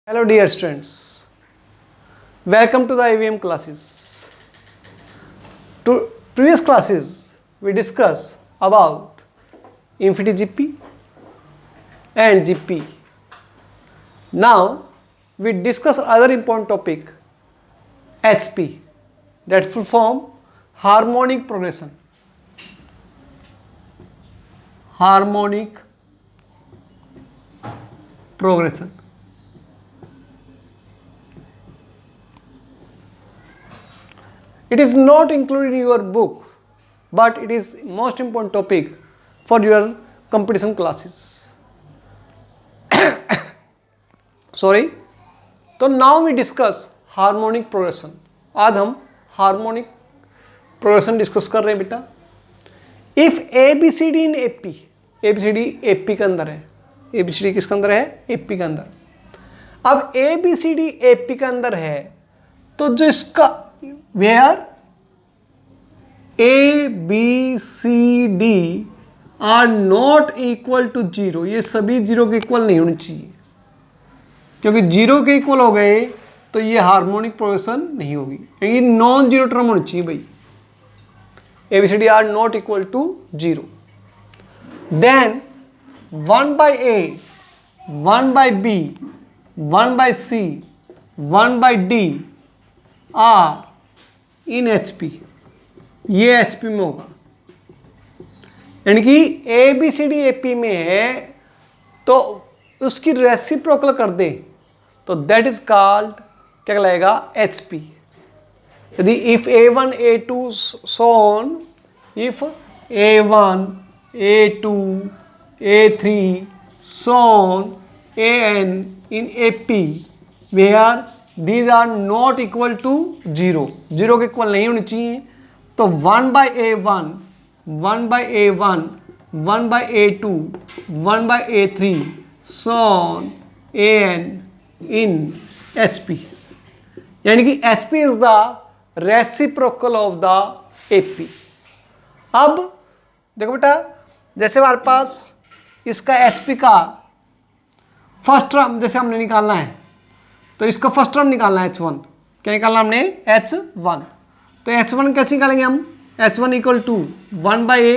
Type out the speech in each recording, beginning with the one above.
Hello dear students, welcome to the AVM classes. To previous classes we discuss about Infinity GP and GP. Now we discuss other important topic HP, that full form harmonic progression. Harmonic progression. It is not included in your book, but it is most important topic for your competition classes. Sorry. तो now we discuss harmonic progression. आज हम harmonic progression discuss कर रहे हैं बेटा. If ABCD in AP, ABCD AP के अंदर है. ABCD किसके अंदर है? AP के अंदर. अब ABCD AP के अंदर है, तो जो इसका where A, B, C, D are not equal to 0, ये सभी 0 के इक्वल नहीं होनी चाहिए, क्योंकि 0 के इक्वल हो गए तो ये हार्मोनिक प्रोग्रेशन नहीं होगी, क्योंकि नॉन जीरो टर्म होनी चाहिए भाई. ABCD are not equal to 0. Then 1 by A, 1 by B, 1 by C, 1 by D are in HP, ये HP में होगा. यानी कि ABCD AP में है तो उसकी रेसिप्रोकल कर दे तो दैट इज कॉल्ड, क्या कहलाएगा? HP. यदि if A1 A2 so on, if A1 A2 A3 so on AN in AP where these are not equal to 0, 0 के इक्वल नहीं होनी चाहिए, तो 1 by A1, 1 by A1, 1 by A2, 1 by A3 so on AN in HP. यानी कि HP is the reciprocal of the AP. अब देखो बेटा, जैसे हमारे पास इसका HP का फर्स्ट टर्म जैसे हमने निकालना है, तो इसका फर्स्ट टर्म निकालना है H1. क्या निकालना हमने? H1. तो H1 कैसे निकालेंगे हम? H1 इक्वल टू 1 बाई ए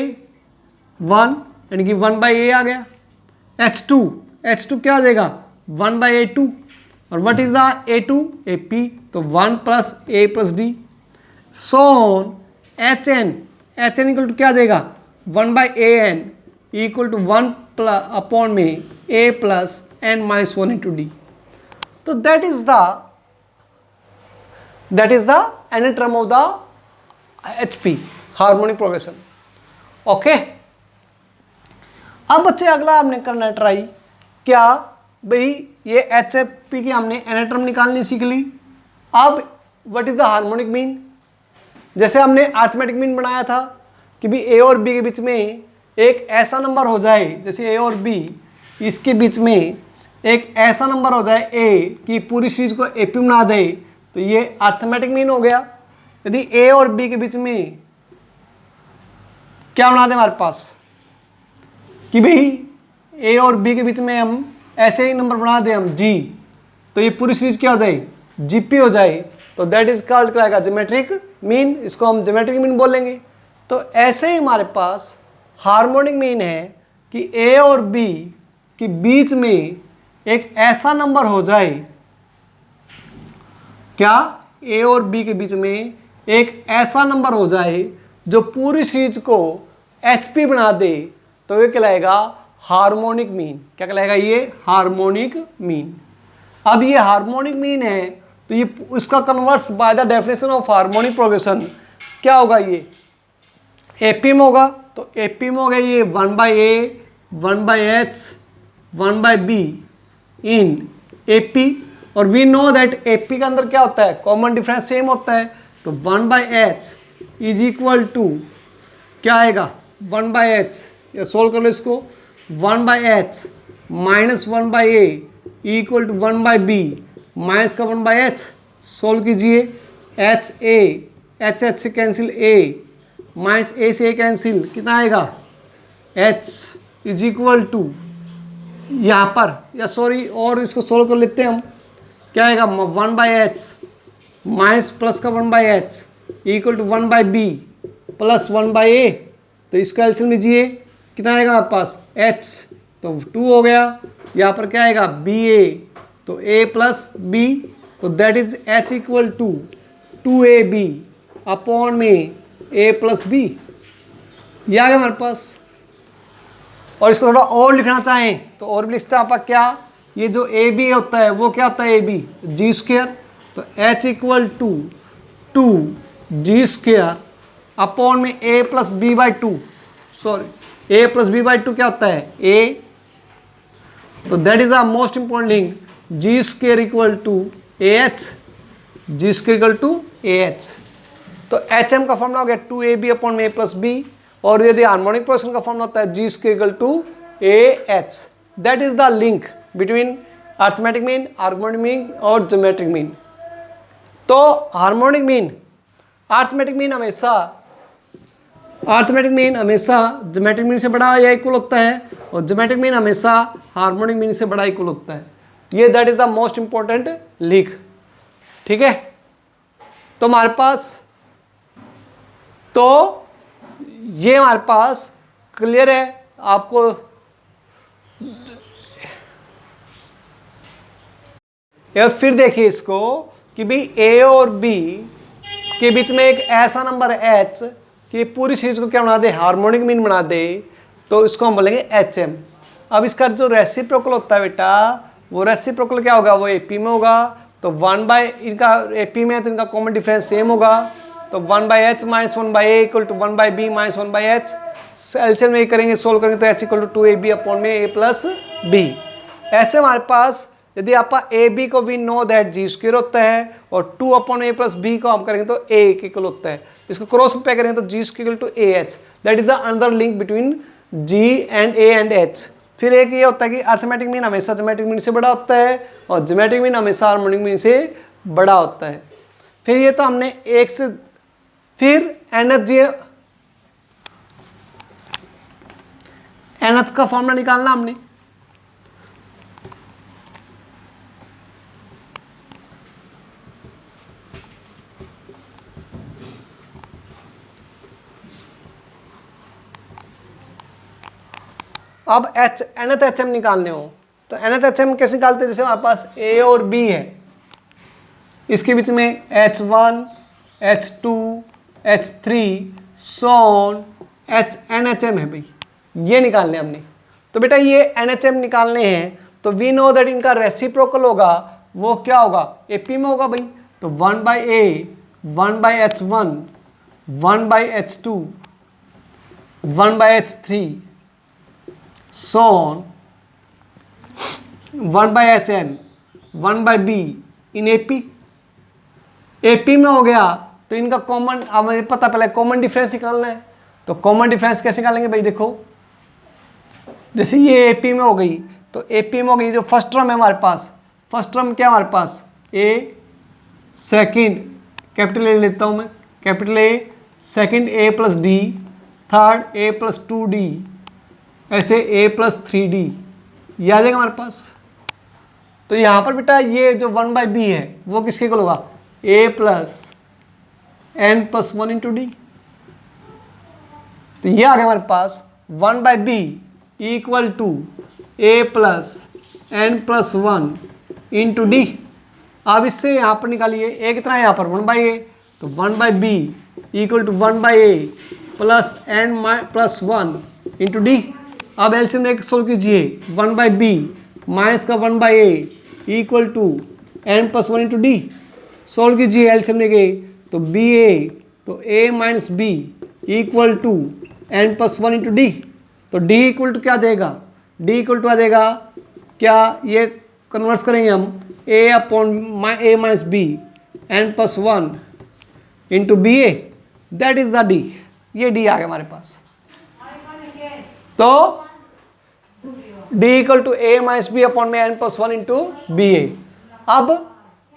1, यानी कि 1 बाई ए आ गया. H2 क्या आ जाएगा? 1 बाई A2. और what is the A2? AP. तो 1 plus A plus D so on HN equal to क्या आ जाएगा? 1 by AN equal to 1 upon में A plus N minus 1 into D. तो that is the nth term of the HP, harmonic progression. Okay. अब बच्चे अगला हमने करना है ट्राई, क्या भाई ये HP की हमने nth term निकालनी सीख ली. अब what is the harmonic mean? जैसे हमने अरिथमेटिक मीन बनाया था कि भी A और B के बीच में एक ऐसा नंबर हो जाए, जैसे A और B इसके बीच में एक ऐसा नंबर हो जाए A कि पूरी सीरीज को AP बना दे, तो ये अरिथमेटिक मीन हो गया. यदि A और B के बीच में क्या बना दे हमारे पास कि भाई A और B के बीच में हम ऐसे ही नंबर बना दे हम G, तो ये पूरी सीरीज क्या हो जाए? GP हो जाए. तो दैट इज कॉल्ड क्या? Geometric mean. इसको हम ज्योमेट्रिक मीन बोलेंगे. तो ऐसे ही हमारे पास हार्मोनिक मीन है कि A और B के बीच में एक ऐसा नंबर हो जाए, क्या? A और B के बीच में एक ऐसा नंबर हो जाए जो पूरी सीरीज को HP बना दे, तो ये कहलाएगा हार्मोनिक मीन. क्या कहलाएगा? ये हार्मोनिक मीन. अब ये हार्मोनिक मीन है तो ये इसका converse by the definition of harmonic progression क्या होगा? ये AP में होगा. तो AP में हो गया ये 1 by A, 1 by H, 1 by B in AP. और वी नो दैट AP के अंदर क्या होता है? कॉमन डिफरेंस सेम होता है. तो 1 by H is equal to क्या आएगा? 1 बाई H, या सोल्व कर लो इसको. 1 by H minus 1 by A equal to 1 by B minus का 1 बाई H. सोल्व कीजिए. H से कैंसिल A, माइनस A से A कैंसिल, कितना आएगा? H इज इक्वल टू यहाँ पर, या सॉरी और इसको सोल्व कर लेते हैं हम. क्या आएगा 1/h माइनस प्लस का 1/h equal to 1/b plus 1/a। तो इसको एलसीएम लीजिए, कितना आएगा आपके पास h, तो 2 हो गया। यहाँ पर क्या आएगा ba, तो a प्लस b, तो that is h equal to 2ab upon में a प्लस b। ये आ गया हमारे पास। और इसको थोड़ा और लिखना चाहें तो और भी लिखते हैं आप क्या, ये जो ए बी होता है वो क्या होता है ए बी जी स्क्वेयर, तो h equal to 2g² upon में a plus B by two, sorry a plus B by two क्या होता है a, तो that is the most important link, g² equal to ah, g² equal to ah। तो hm का formula हो गया 2ab upon में a प्लस b, और यदि हार्मोनिक प्रोग्रेशन का फॉर्मूला होता है g² equal to ah। That is the link between arithmetic mean, harmonic mean और ज्योमेट्रिक मीन। तो हार्मोनिक मीन, अर्थमेटिक मीन हमेशा ज्योमेट्रिक मीन से बड़ा या इक्वल होता है, और ज्योमेट्रिक मीन हमेशा हार्मोनिक मीन से बड़ा इक्वल होता है। ये that is the most important link, ठीक है। तो हमारे पास, तो ये हमारे पास क्लियर है आपको। या फिर देखिए इसको कि भाई a और b के बीच में एक ऐसा नंबर h कि पूरी चीज को क्या बना दे, हार्मोनिक मीन बना दे, तो इसको हम बोलेंगे hm। अब इसका जो रेसिप्रोकल होता है बेटा, वो रेसिप्रोकल क्या होगा, वो AP में होगा। तो 1 इनका AP में है तो इनका कॉमन डिफरेंस सेम होगा, तो 1/h minus 1/a equal to 1/b minus 1/h। LCM में करेंगे, सोल्व करेंगे तो h equal to 2ab upon में a प्लस b। ऐसे हमारे पास यदि आप ए बी को वी नो दैट g² होता है, और 2 अपॉन a प्लस b को हम करेंगे तो a इक्वल होता है। इसको क्रॉस पे करेंगे तो g² equal to ah। That is the another link between g and a and h। फिर एक ये होता है कि अर्थमेटिक मीन हमेशा ज्योमेट्रिक मीन से बड़ा होता है, और ज्योमेट्रिक मीन हमेशा हार्मोनिक मीन से बड़ा होता है। फिर ये तो हमने एक से, फिर एनर्जी nth का फॉर्मूला निकालना हमने। अब nth hm निकालने हो तो nth hm कैसे निकालते हैं, जैसे हमारे पास a और b है, इसके बीच में h1 h2 h3 सोन nhm है भाई, ये निकालने हमने। तो बेटा ये nhm निकालने हैं, तो वी नो दैट इनका रेसिप्रोकल होगा, वो क्या होगा AP में होगा भाई। तो 1/a 1/h1 1/h2 1/h3 सोन 1/hn 1/b इन AP में हो गया। तो इनका कॉमन, अब मुझे पता पहले कॉमन डिफरेंस निकालना है, तो कॉमन डिफरेंस कैसे निकालेंगे भाई, देखो जैसे ये AP में हो गई, तो AP में हो गई जो फर्स्ट टर्म है हमारे पास, फर्स्ट टर्म क्या हमारे पास a, सेकंड कैपिटल A लेता हूं मैं, capital A, second a plus d, third a plus 2d, ऐसे a प्लस 3d, ये आ जाएगा हमारे पास। तो यहाँ पर बेटा ये जो 1/b है वो किसके इक्वल होगा, a plus n plus 1 into D. तो ये आ गया हमारे पास 1/b equal to a plus n plus 1 into D. अब इससे यहाँ पर निकालिए, a कितना है यहाँ पर 1/a, तो 1/b equal to 1/a plus n plus 1 into D. अब एलसीएम लेके सोल्व कीजिए, 1/b माइनस का 1/a equal to n plus 1 into D. Solve कीजिए एलसीएम लेके, तो ba, तो a minus b equal to n plus 1 into D. तो d equal to क्या आ जाएगा, d इक्वल टू आ जाएगा क्या, ये कन्वर्स करेंगे हम a upon a minus b n plus 1 into B A, that is the d। ये d आ गया हमारे पास। तो d equal to a minus b upon में n plus 1 into B A. अब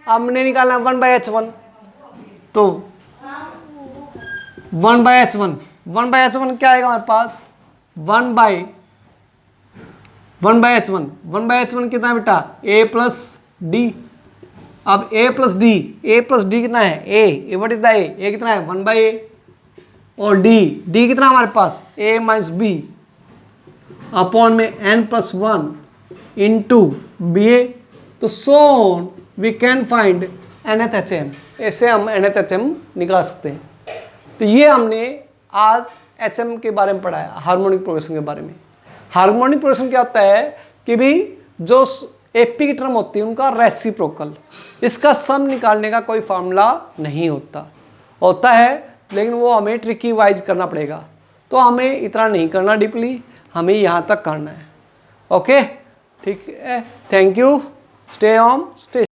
हमने निकालना 1/h1, तो 1/h1 क्या आएगा हमारे पास, 1/h1 कितना बेटा a प्लस d, अब a प्लस डी कितना है A what is the A कितना है 1/a और डी कितना हमारे पास a माइनस बी अपॉन में n+1 इंटू बी ए। तो so we can find NaHM, ऐसे हम NaHM निकाल सकते हैं। तो ये हमने आज HM के बारे में पढ़ा है, हार्मोनिक प्रोग्रेशन के बारे में। हार्मोनिक प्रोग्रेशन क्या होता है कि भाई जो एपी की टर्म होती है उनका रेसिप्रोकल, इसका सम निकालने का कोई फार्मूला नहीं होता है, लेकिन वो हमें ट्रिकी वाइज करना पड़ेगा। तो हमें इतना नहीं करना डीपली, हमें यहाँ तक करना है। ओके, ठीक है, thank you, stay home stay